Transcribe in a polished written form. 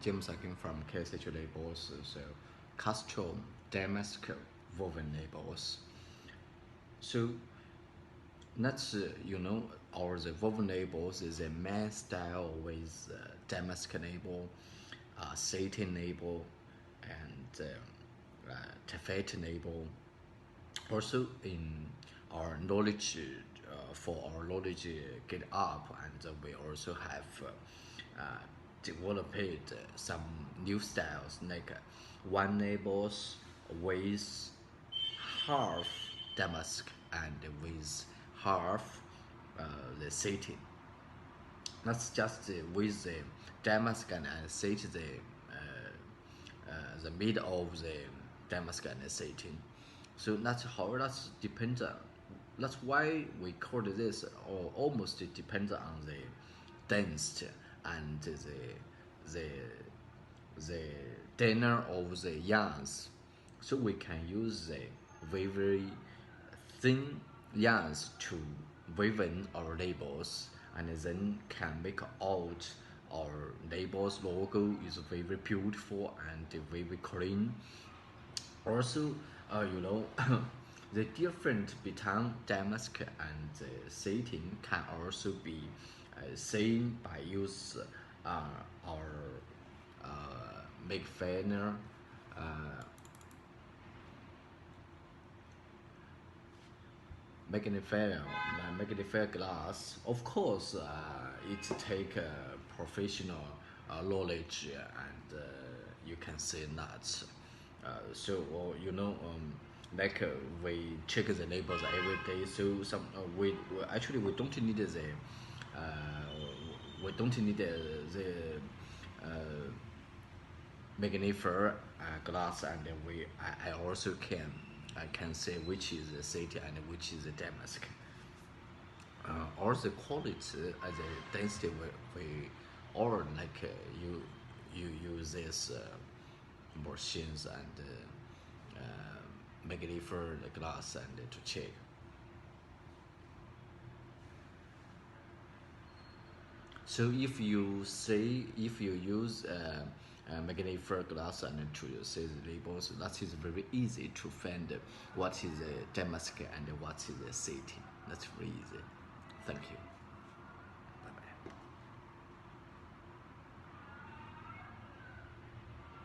James again from KSTHL Labels. So custom damask woven labels. So that's our the woven labels is a main style with damask label, satin label, and taffeta label. Also in our knowledge, for our knowledge get up, and we also have developed some new styles like one labels with half damask and with half the satin. That's just with the damask and satin, the middle of the damask and the satin. So that's how that's depends on. That's why we call this, or almost it depends on the density and the thinner of the yarns. So we can use the very thin yarns to weaven our labels, and then can make out our labels logo is very beautiful and very clean. Also, the difference between damask and satin can also be seen by use our magnifier magnifier glass. Of course, it take professional knowledge, and you can say that. Like we check the labels every day. So we actually we don't need the magnifier glass, and I also can say which is the satin and which is the damask. Or the quality and the density, we or like you use this machines and magnifier the glass and to check. So if you use magnifier glass and to see the labels, that is very easy to find what is the damask and what is the satin. That's very easy. Thank you.